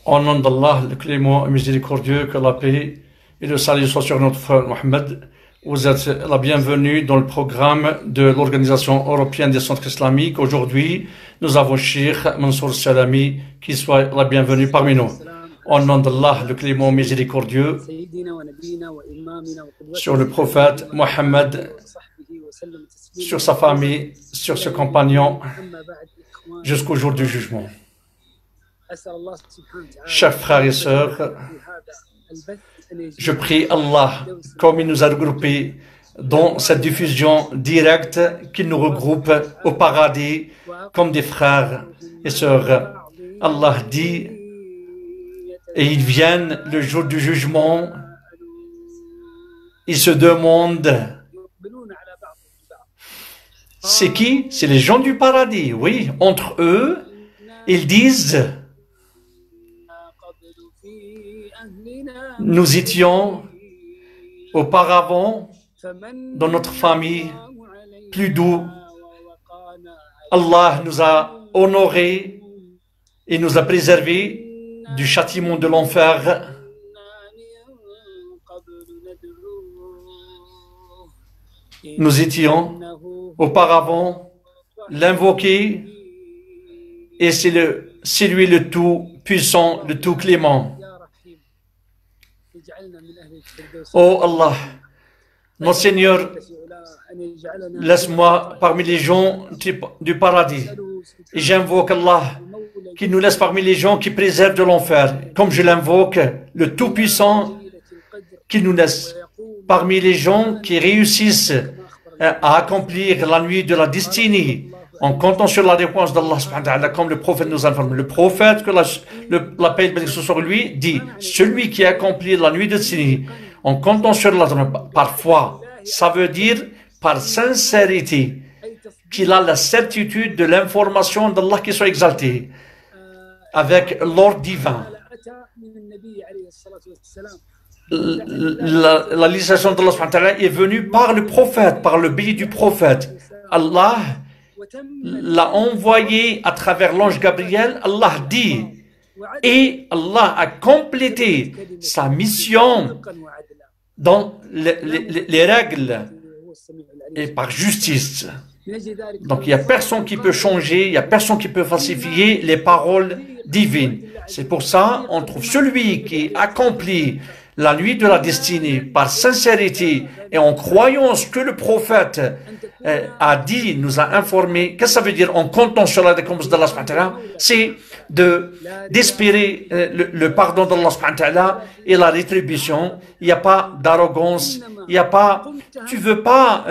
Au nom d'Allah, le clément et miséricordieux, que la paix et le salut soient sur notre frère Mohammed. Vous êtes la bienvenue dans le programme de l'Organisation européenne des centres islamiques. Aujourd'hui, nous avons Cheikh Mansour Salami, qui soit la bienvenue parmi nous. Au nom d'Allah, le clément miséricordieux, sur le prophète Mohammed, sur sa famille, sur ses compagnons, jusqu'au jour du jugement. Chers frères et sœurs, je prie Allah, comme il nous a regroupés dans cette diffusion directe, qu'il nous regroupe au paradis comme des frères et sœurs. Allah dit, et ils viennent le jour du jugement, ils se demandent, c'est qui? C'est les gens du paradis, oui, entre eux, ils disent, nous étions auparavant dans notre famille plus doux. Allah nous a honorés et nous a préservés du châtiment de l'enfer. Nous étions auparavant l'invoqué et c'est lui le tout puissant, le tout clément. Oh Allah, mon Seigneur, laisse-moi parmi les gens du paradis. Et j'invoque Allah qui nous laisse parmi les gens qui préservent de l'enfer. Comme je l'invoque, le Tout-Puissant qui nous laisse parmi les gens qui réussissent à accomplir la nuit de la destinée en comptant sur la réponse d'Allah, comme le prophète nous informe. Le prophète, que la paix et le bénédiction sur lui, dit, celui qui accomplit la nuit de destinée en comptant sur Allah, parfois, ça veut dire par sincérité, qu'il a la certitude de l'information d'Allah qui soit exaltée, avec l'ordre divin. La législation d'Allah est venue par le prophète, par le biais du prophète. Allah l'a envoyé à travers l'ange Gabriel. Allah dit, et Allah a complété sa mission dans les règles et par justice. Donc il n'y a personne qui peut changer, il n'y a personne qui peut falsifier les paroles divines. C'est pour ça on trouve celui qui accomplit la nuit de la destinée par sincérité et en croyant ce que le prophète a dit, nous a informé. Qu'est-ce que ça veut dire en comptant sur la récompense d'Allah? C'est d'espérer le pardon d'Allah et la rétribution. Il n'y a pas d'arrogance, il n'y a pas, tu veux pas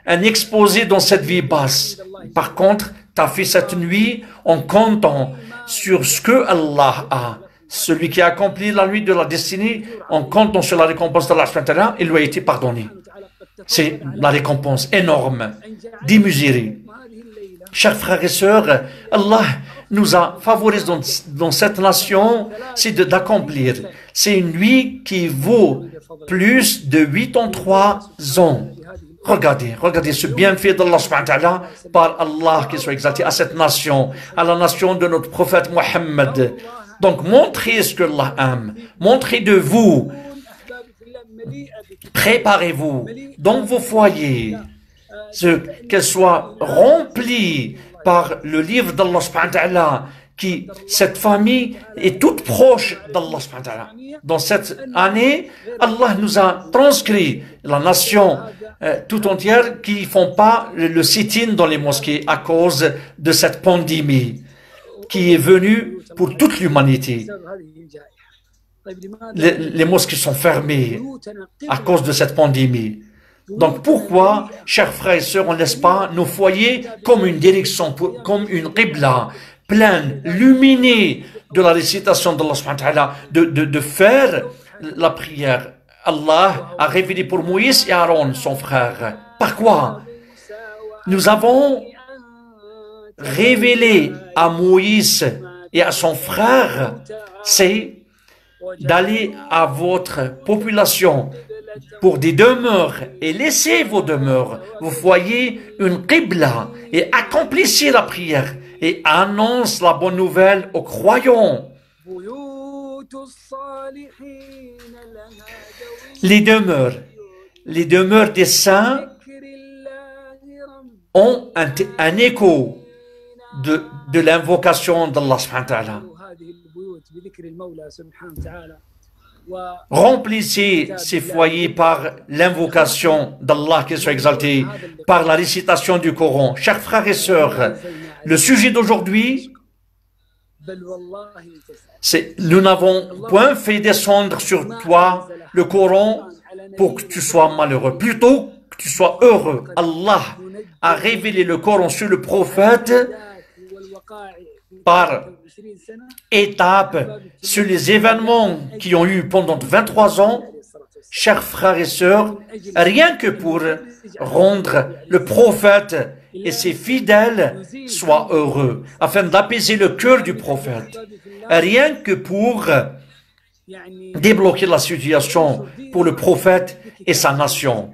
un exposé dans cette vie basse. Par contre, tu as fait cette nuit en comptant sur ce que Allah a. Celui qui a accompli la nuit de la destinée en comptant sur la récompense d'Allah, il lui a été pardonné. C'est la récompense énorme, démesurée. Chers frères et sœurs, Allah nous a favorisés dans cette nation, c'est d'accomplir. C'est une nuit qui vaut plus de 83 ans. Regardez ce bienfait d'Allah par Allah qui soit exalté à cette nation, à la nation de notre prophète Mohammed. Donc, montrez ce que Allah aime. Montrez de vous. Préparez-vous dans vos foyers. Qu'elles soient remplies par le livre d'Allah, cette famille est toute proche d'Allah. Dans cette année, Allah nous a transcrit la nation tout entière qui ne font pas le sit-in dans les mosquées à cause de cette pandémie qui est venue pour toute l'humanité. Les mosquées sont fermées à cause de cette pandémie. Donc pourquoi, chers frères et sœurs, on ne laisse pas nos foyers comme une direction, comme une qibla, pleine, luminée de la récitation d'Allah, de faire la prière. Allah a révélé pour Moïse et Aaron, son frère. Par quoi? Nous avons révélé à Moïse et à son frère, c'est d'aller à votre population pour des demeures et laissez vos demeures, vos foyers, une qibla et accomplissez la prière et annonce la bonne nouvelle aux croyants. Les demeures des saints ont un écho de l'invocation d'Allah subhanahu wa ta'ala. Remplissez ces foyers par l'invocation d'Allah, qu'il soit exalté, par la récitation du Coran. Chers frères et sœurs, le sujet d'aujourd'hui, c'est nous n'avons point fait descendre sur toi le Coran pour que tu sois malheureux, plutôt que tu sois heureux. Allah a révélé le Coran sur le prophète par étapes, sur les événements qui ont eu pendant 23 ans. Chers frères et sœurs, rien que pour rendre le prophète et ses fidèles soient heureux, afin d'apaiser le cœur du prophète, rien que pour débloquer la situation pour le prophète et sa nation,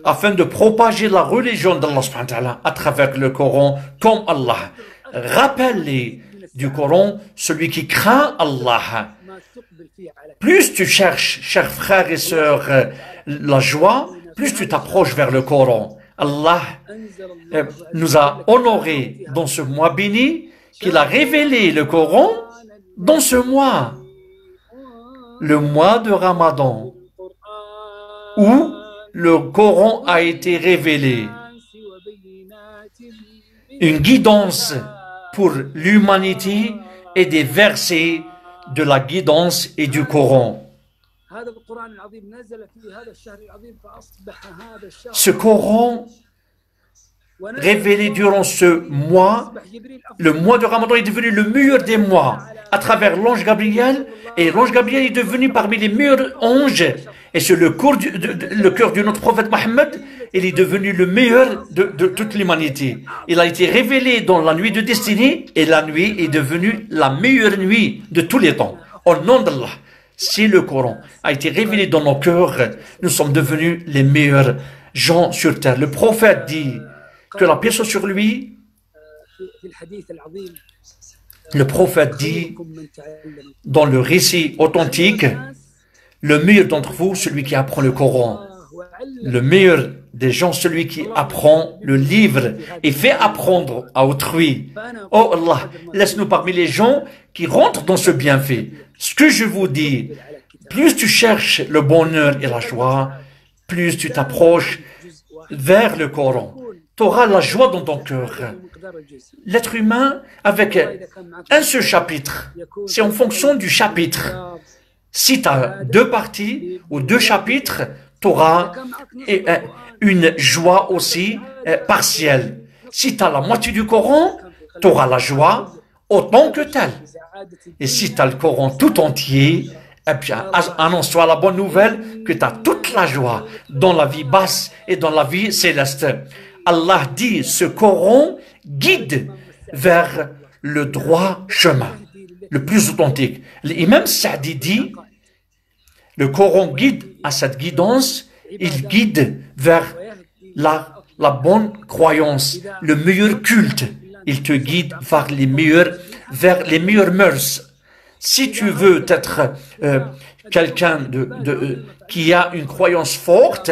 afin de propager la religion d'Allah subhanahu wa ta'ala à travers le Coran, comme Allah. Rappelle-les du Coran, celui qui craint Allah. Plus tu cherches, chers frères et sœurs, la joie, plus tu t'approches vers le Coran. Allah nous a honorés dans ce mois béni, qu'il a révélé le Coran dans ce mois, le mois de Ramadan, où le Coran a été révélé. Une guidance pour l'humanité et des versets de la guidance et du Coran. Ce Coran révélé durant ce mois, le mois de Ramadan est devenu le meilleur des mois à travers l'ange Gabriel, et l'ange Gabriel est devenu parmi les meilleurs anges, et sur le cœur de notre prophète Mohammed, il est devenu le meilleur de toute l'humanité. Il a été révélé dans la nuit de destinée, et la nuit est devenue la meilleure nuit de tous les temps. Au nom d'Allah, si le Coran a été révélé dans nos cœurs, nous sommes devenus les meilleurs gens sur terre. Le prophète dit que la paix soit sur lui. Le prophète dit dans le récit authentique, le meilleur d'entre vous, celui qui apprend le Coran. Le meilleur des gens, celui qui apprend le livre et fait apprendre à autrui. Oh Allah, laisse-nous parmi les gens qui rentrent dans ce bienfait. Ce que je vous dis, plus tu cherches le bonheur et la joie, plus tu t'approches vers le Coran. Tu auras la joie dans ton cœur. L'être humain, avec un seul chapitre, c'est en fonction du chapitre. Si tu as 2 parties ou 2 chapitres, tu auras une joie aussi partielle. Si tu as la moitié du Coran, tu auras la joie autant que telle. Et si tu as le Coran tout entier, eh bien, annonce-toi la bonne nouvelle que tu as toute la joie dans la vie basse et dans la vie céleste. Allah dit, ce Coran guide vers le droit chemin, le plus authentique. L'imam Sa'di dit, le Coran guide à cette guidance, il guide vers la bonne croyance, le meilleur culte. Il te guide vers les meilleures mœurs. Si tu veux être quelqu'un qui a une croyance forte,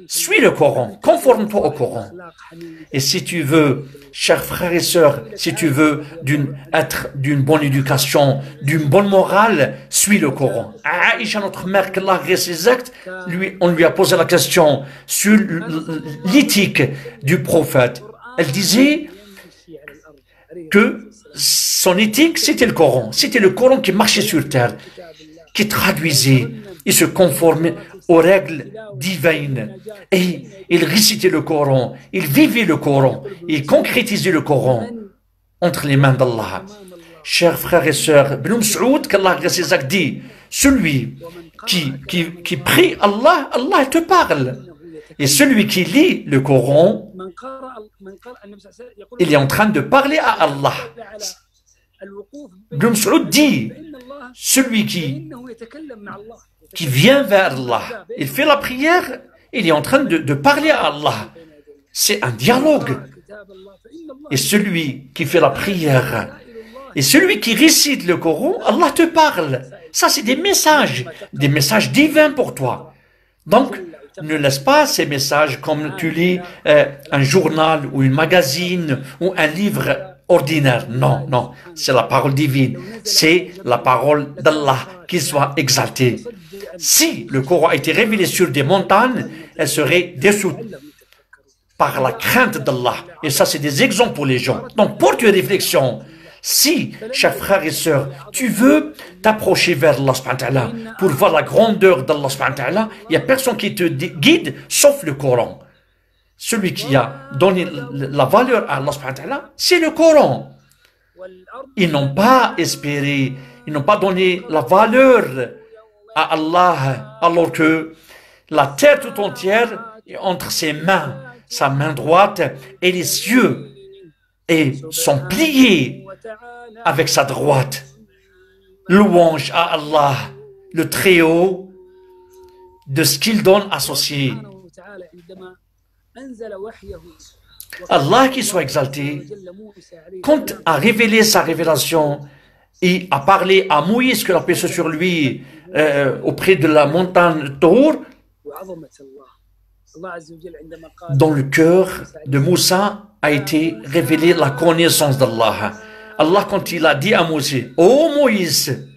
suis le Coran, conforme-toi au Coran. Et si tu veux, chers frères et sœurs, si tu veux être d'une bonne éducation, d'une bonne morale, suis le Coran. Aïcha, notre mère, qu'Allah agrée ses actes, on lui a posé la question sur l'éthique du prophète. Elle disait que son éthique, c'était le Coran. C'était le Coran qui marchait sur terre, qui traduisait et se conformait aux règles divines. Et il récitait le Coran, il vivait le Coran, il concrétisait le Coran entre les mains d'Allah. Chers frères et sœurs, Ibn Mas'ud, qu'Allah dit, celui qui prie Allah, Allah te parle. Et celui qui lit le Coran, il est en train de parler à Allah. Ibn Mas'ud dit, celui qui vient vers Allah, il fait la prière, il est en train de parler à Allah. C'est un dialogue. Et celui qui fait la prière, et celui qui récite le Coran, Allah te parle. Ça, c'est des messages divins pour toi. Donc, ne laisse pas ces messages comme tu lis un journal ou un magazine ou un livre ordinaire. Non, non, c'est la parole divine. C'est la parole d'Allah qui soit exaltée. Si le Coran a été révélé sur des montagnes, elle serait dissoute par la crainte d'Allah. Et ça, c'est des exemples pour les gens. Donc, pour tes réflexions, si, chers frères et sœurs, tu veux t'approcher vers Allah subhanahu wa ta'ala pour voir la grandeur d'Allah subhanahu wa ta'ala, il n'y a personne qui te guide sauf le Coran. Celui qui a donné la valeur à Allah subhanahu wa ta'ala, c'est le Coran. Ils n'ont pas espéré, ils n'ont pas donné la valeur à Allah, alors que la terre tout entière est entre ses mains, sa main droite et les cieux, et sont pliés avec sa droite. Louange à Allah, le Très-Haut, de ce qu'il donne associé. Allah qui soit exalté, quand a révélé sa révélation et a parlé à Moïse, que la paix soit sur lui, auprès de la montagne Tour, dans le cœur de Moussa a été révélée la connaissance d'Allah. Allah, quand il a dit à Moïse, « Ô Moïse,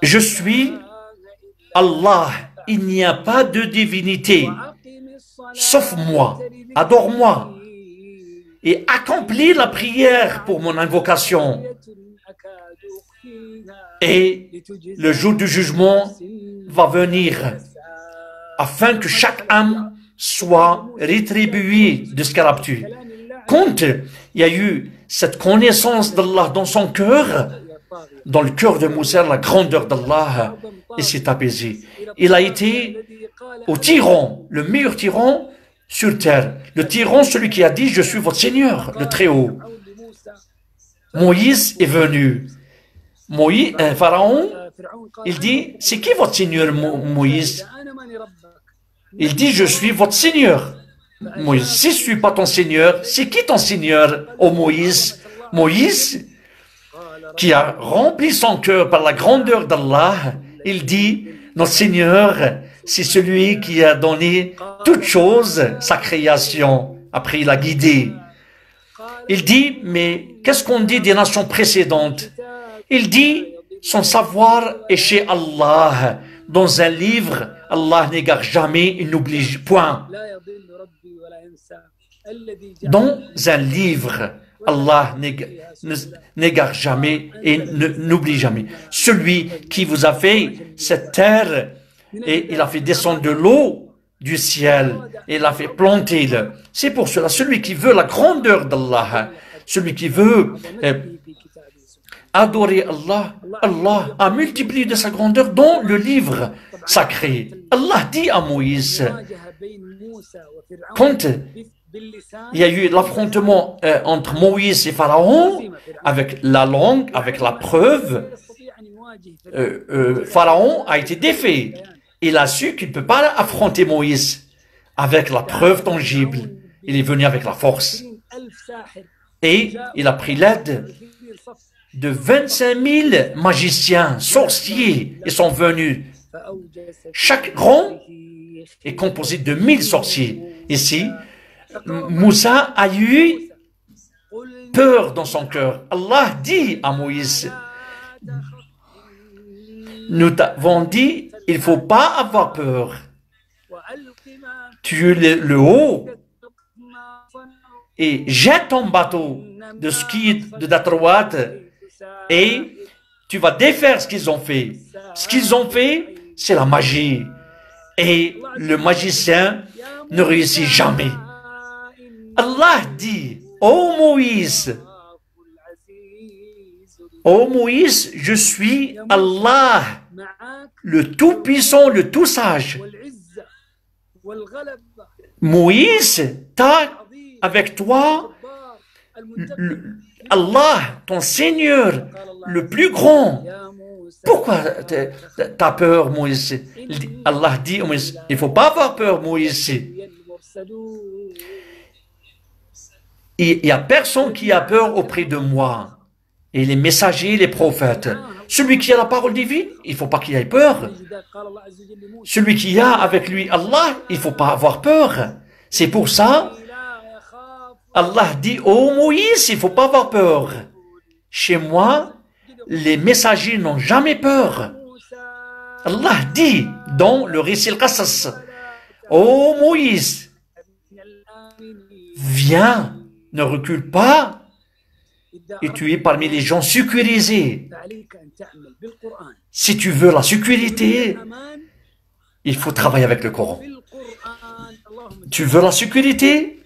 je suis Allah, il n'y a pas de divinité, sauf moi, adore-moi, et accomplis la prière pour mon invocation. Et le jour du jugement va venir, afin que chaque âme soit rétribuée de ce qu'elle a obtenu. » Quand il y a eu cette connaissance d'Allah dans son cœur, dans le cœur de Moussa, la grandeur d'Allah, il s'est apaisé. Il a été au tyran, le meilleur tyran sur terre. Le tyran, celui qui a dit, je suis votre Seigneur, le Très-Haut. Moïse est venu. Pharaon, il dit, c'est qui votre Seigneur, Moïse? Il dit, je suis votre Seigneur. Moïse, si je ne suis pas ton Seigneur, c'est qui ton Seigneur, ô Moïse? Moïse, qui a rempli son cœur par la grandeur d'Allah, il dit, notre Seigneur, c'est celui qui a donné toutes choses, sa création. Après, il a guidé. Il dit, mais qu'est-ce qu'on dit des nations précédentes? Il dit, son savoir est chez Allah. Dans un livre, Allah n'égare jamais, il n'oublie point. Dans un livre, Allah n'égare jamais et n'oublie jamais. Celui qui vous a fait cette terre, et il a fait descendre de l'eau du ciel, et il a fait planter. C'est pour cela, celui qui veut la grandeur d'Allah, celui qui veut adorer Allah, Allah a multiplié de sa grandeur dans le livre sacré. Allah dit à Moïse, quand il y a eu l'affrontement entre Moïse et Pharaon, avec la langue, avec la preuve, Pharaon a été défait. Il a su qu'il ne peut pas affronter Moïse avec la preuve tangible. Il est venu avec la force. Et il a pris l'aide de 25 000 magiciens, sorciers. Ils sont venus. Chaque rang est composé de 1000 sorciers. Ici, Moussa a eu peur dans son cœur. Allah dit à Moïse, nous t'avons dit, il ne faut pas avoir peur. Tu es le haut et jette ton bateau de ski de la droite et tu vas défaire ce qu'ils ont fait. Ce qu'ils ont fait, c'est la magie. Et le magicien ne réussit jamais. Allah dit, ô Moïse, je suis Allah, le Tout-Puissant, le Tout-Sage. Moïse, avec toi, Allah, ton Seigneur, le plus grand. Pourquoi t'as peur, Moïse? Allah dit, il ne faut pas avoir peur, Moïse. Il n'y a personne qui a peur auprès de moi. Et les messagers, les prophètes. Celui qui a la parole divine, il ne faut pas qu'il ait peur. Celui qui a avec lui Allah, il ne faut pas avoir peur. C'est pour ça, Allah dit, ô Moïse, il ne faut pas avoir peur. Chez moi, les messagers n'ont jamais peur. Allah dit dans le récit Al-Qasas, ô Moïse, viens, ne recule pas, et tu es parmi les gens sécurisés. Si tu veux la sécurité, il faut travailler avec le Coran. Tu veux la sécurité?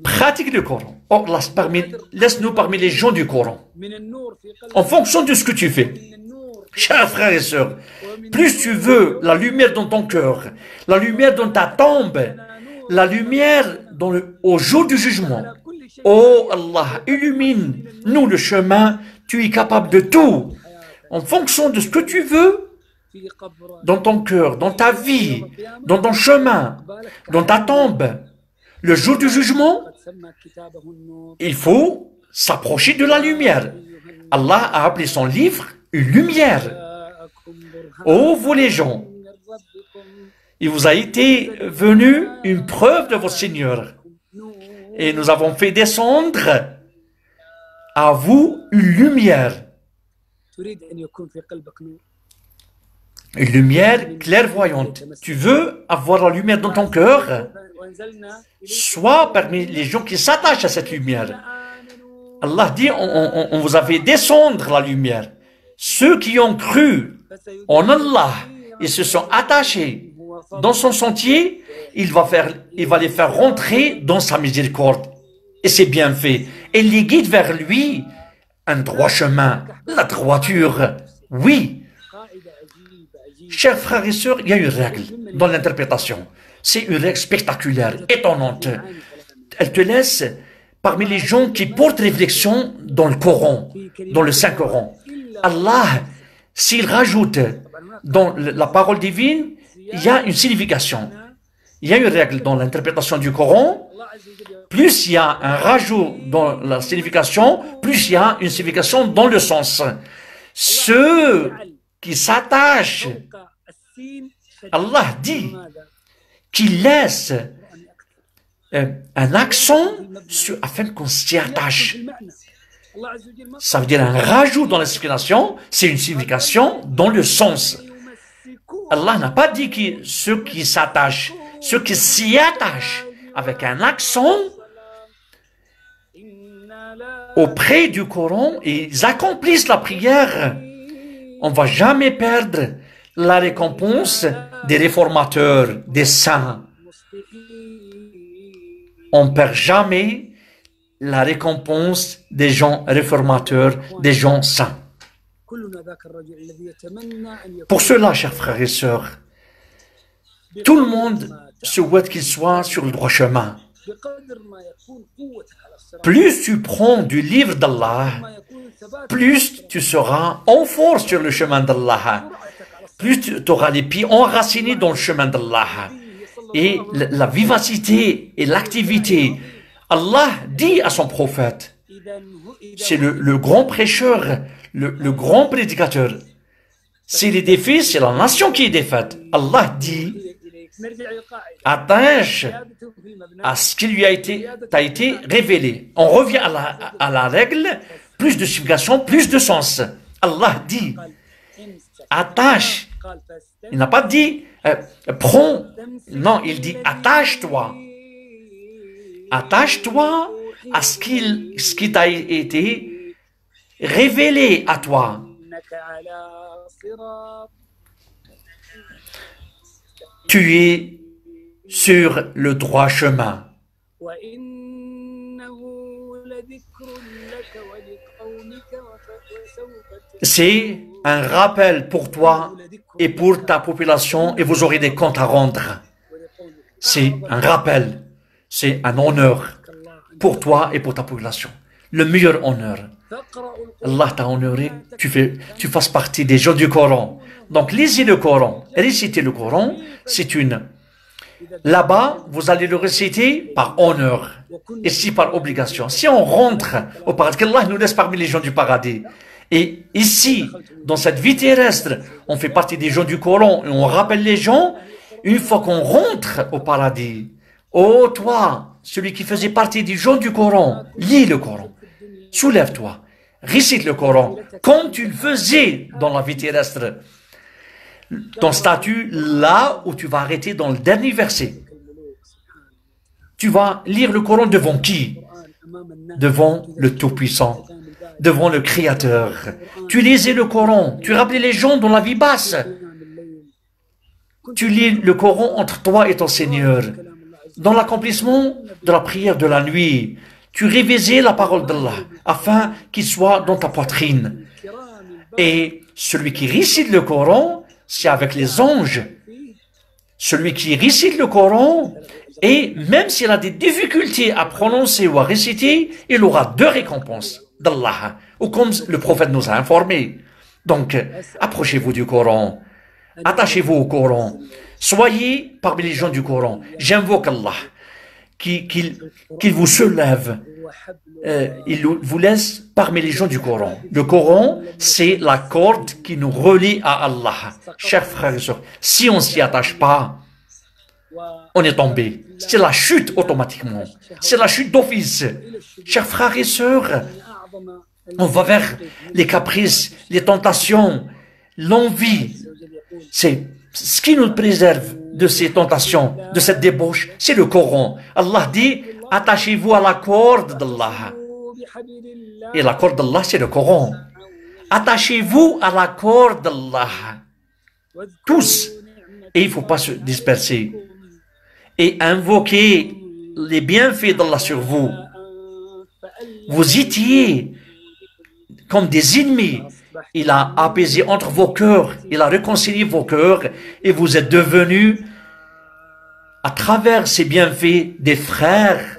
Pratique le Coran. Oh, laisse-nous parmi les gens du Coran. En fonction de ce que tu fais. Chers frères et sœurs, plus tu veux la lumière dans ton cœur, la lumière dans ta tombe, la lumière au jour du jugement. Oh Allah, illumine-nous le chemin, tu es capable de tout. En fonction de ce que tu veux, dans ton cœur, dans ta vie, dans ton chemin, dans ta tombe, le jour du jugement, il faut s'approcher de la lumière. Allah a appelé son livre une lumière. Oh, vous les gens, il vous a été venu une preuve de votre Seigneur. Et nous avons fait descendre à vous une lumière. Une lumière clairvoyante. Tu veux avoir la lumière dans ton cœur? Sois parmi les gens qui s'attachent à cette lumière. Allah dit, on vous a fait descendre la lumière. Ceux qui ont cru en Allah et se sont attachés dans son sentier, il va les faire rentrer dans sa miséricorde. Et c'est bien fait. Et les guide vers lui, un droit chemin, la droiture. Oui. Chers frères et sœurs, il y a une règle dans l'interprétation. C'est une règle spectaculaire, étonnante. Elle te laisse parmi les gens qui portent réflexion dans le Coran, dans le Saint-Coran. Allah, s'il rajoute dans la parole divine, il y a une signification. Il y a une règle dans l'interprétation du Coran. Plus il y a un rajout dans la signification, plus il y a une signification dans le sens. Ceux qui s'attachent, Allah dit qu'il laisse un accent afin qu'on s'y attache. Ça veut dire un rajout dans la signification, c'est une signification dans le sens. Allah n'a pas dit que ceux qui s'attachent, ceux qui s'y attachent avec un accent auprès du Coran et ils accomplissent la prière. On ne va jamais perdre la récompense des réformateurs, des saints. On ne perd jamais la récompense des gens réformateurs, des gens saints. Pour cela, chers frères et sœurs, tout le monde souhaite qu'il soit sur le droit chemin. Plus tu prends du livre d'Allah, plus tu seras en force sur le chemin d'Allah. Plus tu auras les pieds enracinés dans le chemin d'Allah. Et la vivacité et l'activité. Allah dit à son prophète, c'est le grand prêcheur, le grand prédicateur. S'il est défait, c'est la nation qui est défaite. Allah dit, attache à ce qui lui t'a été révélé. On revient à la règle, plus de signification, plus de sens. Allah dit, attache. Il n'a pas dit, prends. Non, il dit, attache-toi. Attache-toi à ce qui t'a été révélé à toi. Tu es sur le droit chemin. C'est un rappel pour toi et pour ta population et vous aurez des comptes à rendre. C'est un rappel, c'est un honneur pour toi et pour ta population. Le meilleur honneur. Allah t'a honoré, tu fasses partie des gens du Coran. Donc lisez le Coran, réciter le Coran, c'est une Là-bas, vous allez le réciter par honneur, ici par obligation. Si on rentre au paradis, qu'Allah nous laisse parmi les gens du paradis, et ici, dans cette vie terrestre, on fait partie des gens du Coran, et on rappelle les gens, une fois qu'on rentre au paradis, ô toi, celui qui faisait partie des gens du Coran, lis le Coran, soulève-toi, récite le Coran, comme tu le faisais dans la vie terrestre. Ton statut, là où tu vas arrêter dans le dernier verset. Tu vas lire le Coran devant qui? Devant le Tout-Puissant, devant le Créateur. Tu lisais le Coran, tu rappelais les gens dans la vie basse. Tu lis le Coran entre toi et ton Seigneur. Dans l'accomplissement de la prière de la nuit, tu révisais la parole d'Allah afin qu'il soit dans ta poitrine. Et celui qui récite le Coran, c'est avec les anges. Celui qui récite le Coran, et même s'il a des difficultés à prononcer ou à réciter, il aura 2 récompenses d'Allah, ou comme le prophète nous a informé. Donc, approchez-vous du Coran, attachez-vous au Coran, soyez parmi les gens du Coran. J'invoque Allah, qu'il vous soulève, il vous laisse parmi les gens du Coran. Le Coran, c'est la corde qui nous relie à Allah. Chers frères et sœurs, si on ne s'y attache pas, on est tombé. C'est la chute automatiquement. C'est la chute d'office. Chers frères et sœurs, on va vers les caprices, les tentations, l'envie. C'est ce qui nous préserve de ces tentations, de cette débauche, c'est le Coran. Allah dit, attachez-vous à la corde d'Allah. Et la corde d'Allah, c'est le Coran. Attachez-vous à la corde d'Allah. Tous. Et il ne faut pas se disperser. Et invoquer les bienfaits d'Allah sur vous. Vous étiez comme des ennemis. Il a apaisé entre vos cœurs. Il a réconcilié vos cœurs. Et vous êtes devenus, à travers ces bienfaits, des frères.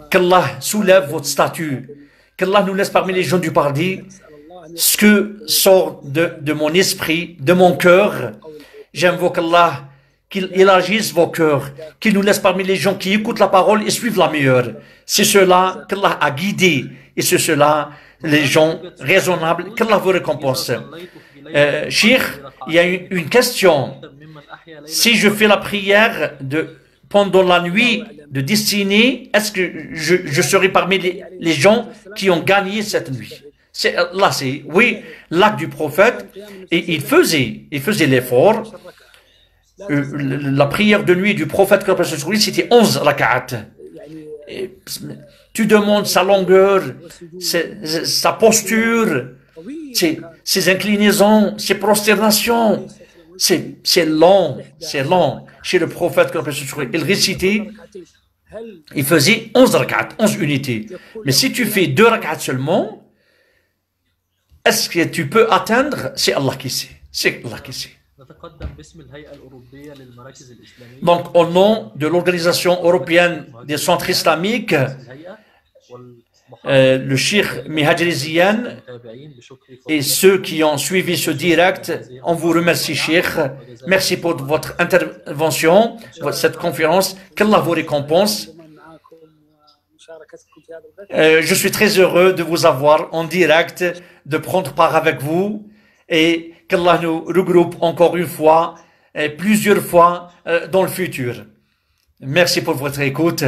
Qu'Allah soulève votre statut. Qu'Allah nous laisse parmi les gens du paradis. Ce que sort de mon esprit, de mon cœur, j'invoque Allah qu'il élargisse vos cœurs, qu'il nous laisse parmi les gens qui écoutent la parole et suivent la meilleure. C'est cela qu'Allah a guidé, et c'est cela les gens raisonnables qu'Allah vous récompense. Cheikh, il y a une question. Si je fais la prière pendant la nuit de destinée, est-ce que je serai parmi les gens qui ont gagné cette nuit? Là, c'est, oui, l'acte du prophète, et il faisait l'effort. La prière de nuit du prophète, c'était 11 rak'at. Tu demandes sa longueur, sa posture, ses inclinaisons, ses prosternations. C'est long, c'est long. Chez le prophète, il récitait, il faisait 11 rak'at, 11 unités. Mais si tu fais 2 rak'at seulement, est-ce que tu peux atteindre? C'est Allah qui sait. C'est Allah qui sait. Donc, au nom de l'Organisation européenne des centres islamiques, le Cheikh Mihajri Ziyan et ceux qui ont suivi ce direct, on vous remercie, Cheikh. Merci pour votre intervention, cette conférence. Qu'Allah vous récompense. Je suis très heureux de vous avoir en direct, de prendre part avec vous et qu'Allah nous regroupe encore une fois, plusieurs fois dans le futur. Merci pour votre écoute.